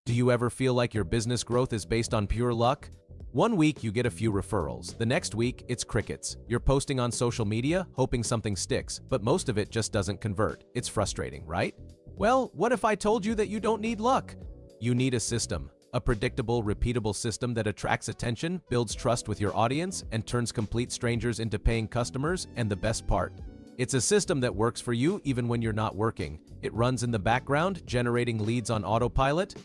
Do you ever feel like your business growth is based on pure luck? One week you get a few referrals, the next week it's crickets. You're posting on social media, hoping something sticks, but most of it just doesn't convert. It's frustrating, right? Well, what if I told you that you don't need luck? You need a system. A predictable, repeatable system that attracts attention, builds trust with your audience, and turns complete strangers into paying customers, and the best part, it's a system that works for you even when you're not working. It runs in the background, generating leads on autopilot.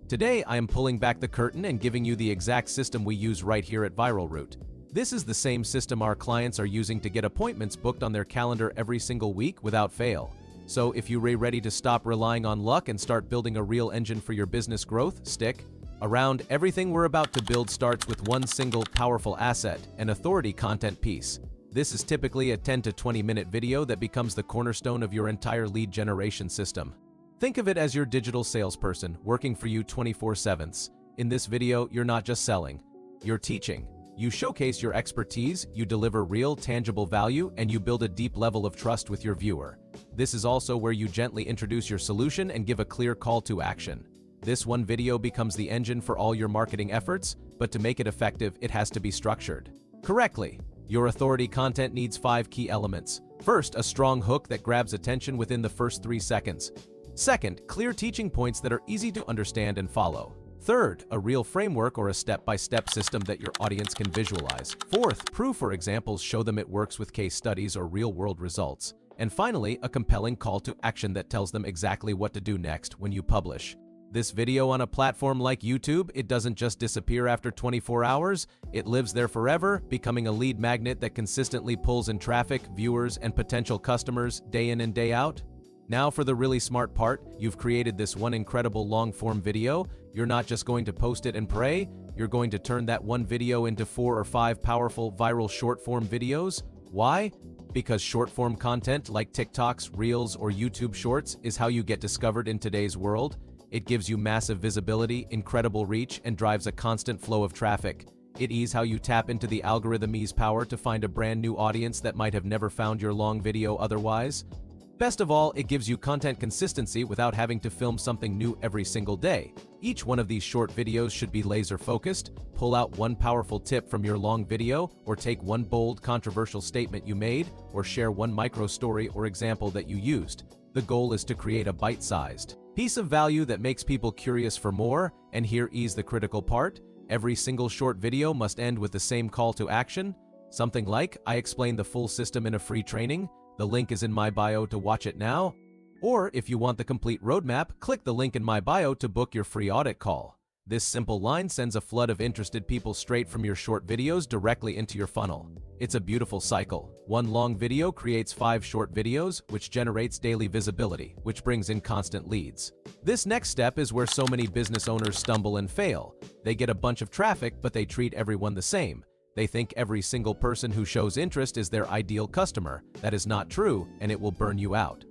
Today, I am pulling back the curtain and giving you the exact system we use right here at ViralRoot. This is the same system our clients are using to get appointments booked on their calendar every single week without fail. So if you're ready to stop relying on luck and start building a real engine for your business growth, stick around. Everything we're about to build starts with one single powerful asset, an authority content piece. This is typically a 10 to 20-minute video that becomes the cornerstone of your entire lead generation system. Think of it as your digital salesperson working for you 24/7. In this video, you're not just selling, you're teaching. You showcase your expertise, you deliver real, tangible value, and you build a deep level of trust with your viewer. This is also where you gently introduce your solution and give a clear call to action. This one video becomes the engine for all your marketing efforts, but to make it effective, it has to be structured correctly. Your authority content needs 5 key elements. First, a strong hook that grabs attention within the first 3 seconds. Second, clear teaching points that are easy to understand and follow. Third, a real framework or a step-by-step system that your audience can visualize. Fourth, proof or examples show them it works with case studies or real-world results. And finally, a compelling call to action that tells them exactly what to do next when you publish this video on a platform like YouTube. It doesn't just disappear after 24 hours, it lives there forever, becoming a lead magnet that consistently pulls in traffic, viewers, and potential customers day in and day out. Now for the really smart part, you've created this one incredible long-form video. You're not just going to post it and pray, you're going to turn that one video into 4 or 5 powerful viral short-form videos. Why? Because short-form content like TikToks, Reels, or YouTube Shorts is how you get discovered in today's world. It gives you massive visibility, incredible reach, and drives a constant flow of traffic. It is how you tap into the algorithm's power to find a brand new audience that might have never found your long video otherwise. Best of all, it gives you content consistency without having to film something new every single day. Each one of these short videos should be laser-focused. Pull out one powerful tip from your long video, or take one bold, controversial statement you made, or share one micro-story or example that you used. The goal is to create a bite-sized piece of value that makes people curious for more, and here is the critical part. Every single short video must end with the same call to action. Something like, I explain the full system in a free training. The link is in my bio to watch it now. Or if you want the complete roadmap, click the link in my bio to book your free audit call. This simple line sends a flood of interested people straight from your short videos directly into your funnel. It's a beautiful cycle. One long video creates 5 short videos, which generates daily visibility, which brings in constant leads. This next step is where so many business owners stumble and fail. They get a bunch of traffic, but they treat everyone the same. They think every single person who shows interest is their ideal customer. That is not true, and it will burn you out.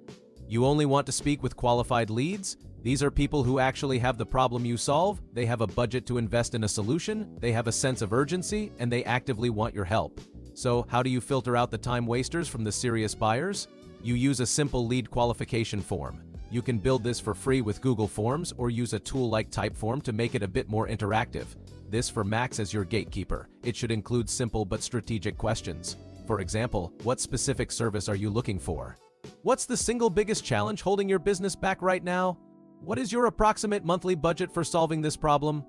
You only want to speak with qualified leads? These are people who actually have the problem you solve, they have a budget to invest in a solution, they have a sense of urgency, and they actively want your help. So how do you filter out the time wasters from the serious buyers? You use a simple lead qualification form. You can build this for free with Google Forms or use a tool like Typeform to make it a bit more interactive. This for Max as your gatekeeper. It should include simple but strategic questions. For example, what specific service are you looking for? What's the single biggest challenge holding your business back right now? What is your approximate monthly budget for solving this problem?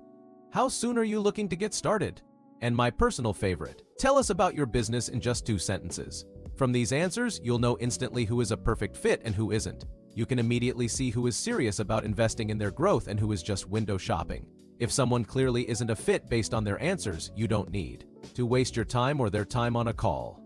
How soon are you looking to get started? And my personal favorite, tell us about your business in just 2 sentences. From these answers, you'll know instantly who is a perfect fit and who isn't. You can immediately see who is serious about investing in their growth and who is just window shopping. If someone clearly isn't a fit based on their answers, you don't need to waste your time or their time on a call.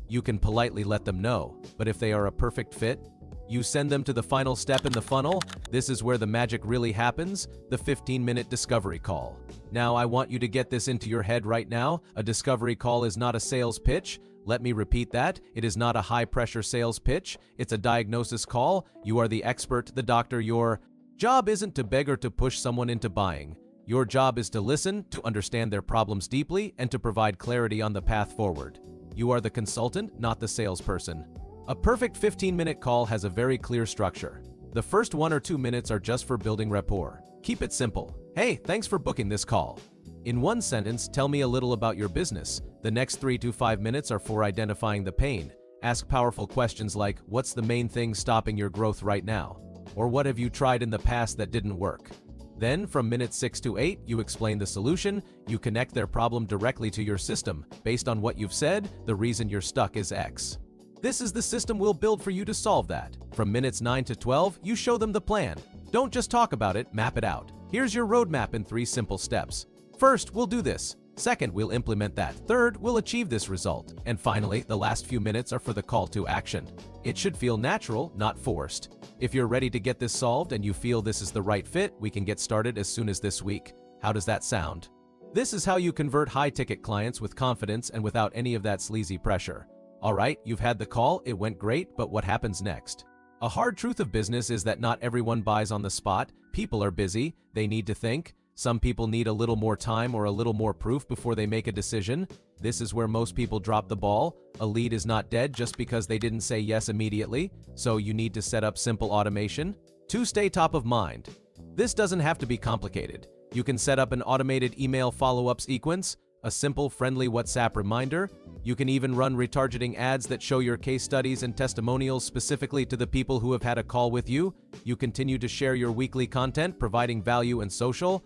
You can politely let them know, but if they are a perfect fit, you send them to the final step in the funnel. This is where the magic really happens, the 15-minute discovery call. Now, I want you to get this into your head right now. A discovery call is not a sales pitch. Let me repeat that. It is not a high-pressure sales pitch. It's a diagnosis call. You are the expert, the doctor. Your job isn't to beg or to push someone into buying. Your job is to listen, to understand their problems deeply, and to provide clarity on the path forward. You are the consultant, not the salesperson. A perfect 15-minute call has a very clear structure. The first 1 or 2 minutes are just for building rapport. Keep it simple. Hey, thanks for booking this call. In one sentence, tell me a little about your business. The next 3 to 5 minutes are for identifying the pain. Ask powerful questions like, what's the main thing stopping your growth right now? Or what have you tried in the past that didn't work? Then, from minutes 6 to 8, you explain the solution. You connect their problem directly to your system. Based on what you've said, the reason you're stuck is X. This is the system we'll build for you to solve that. From minutes 9 to 12, you show them the plan. Don't just talk about it, map it out. Here's your roadmap in 3 simple steps. First, we'll do this. Second, we'll implement that. Third, we'll achieve this result. And finally, the last few minutes are for the call to action. It should feel natural, not forced. If you're ready to get this solved and you feel this is the right fit, we can get started as soon as this week. How does that sound? This is how you convert high-ticket clients with confidence and without any of that sleazy pressure. All right, you've had the call, it went great, but what happens next? A hard truth of business is that not everyone buys on the spot. People are busy, they need to think. Some people need a little more time or a little more proof before they make a decision. This is where most people drop the ball. A lead is not dead just because they didn't say yes immediately, so you need to set up simple automation to stay top of mind. This doesn't have to be complicated. You can set up an automated email follow-up sequence, a simple friendly WhatsApp reminder. You can even run retargeting ads that show your case studies and testimonials specifically to the people who have had a call with you. You continue to share your weekly content, providing value and social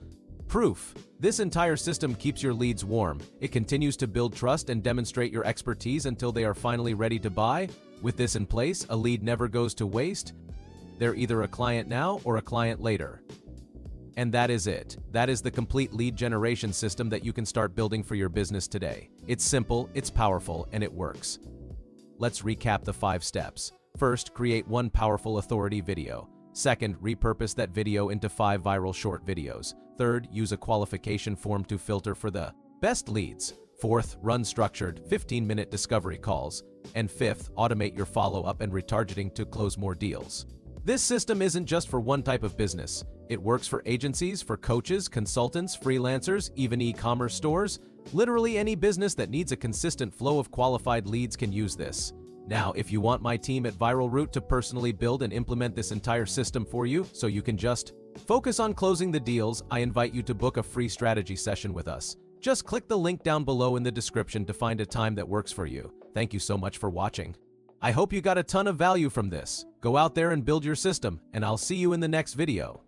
proof. This entire system keeps your leads warm. It continues to build trust and demonstrate your expertise until they are finally ready to buy. With this in place, a lead never goes to waste. They're either a client now or a client later. And that is it. That is the complete lead generation system that you can start building for your business today. It's simple, it's powerful, and it works. Let's recap the 5 steps. First, create one powerful authority video. Second, repurpose that video into 5 viral short videos. Third, use a qualification form to filter for the best leads. Fourth, run structured 15-minute discovery calls. And fifth, automate your follow-up and retargeting to close more deals. This system isn't just for one type of business. It works for agencies, for coaches, consultants, freelancers, even e-commerce stores. Literally any business that needs a consistent flow of qualified leads can use this. Now, if you want my team at ViralRoot to personally build and implement this entire system for you so you can just focus on closing the deals, I invite you to book a free strategy session with us. Just click the link down below in the description to find a time that works for you. Thank you so much for watching. I hope you got a ton of value from this. Go out there and build your system, and I'll see you in the next video.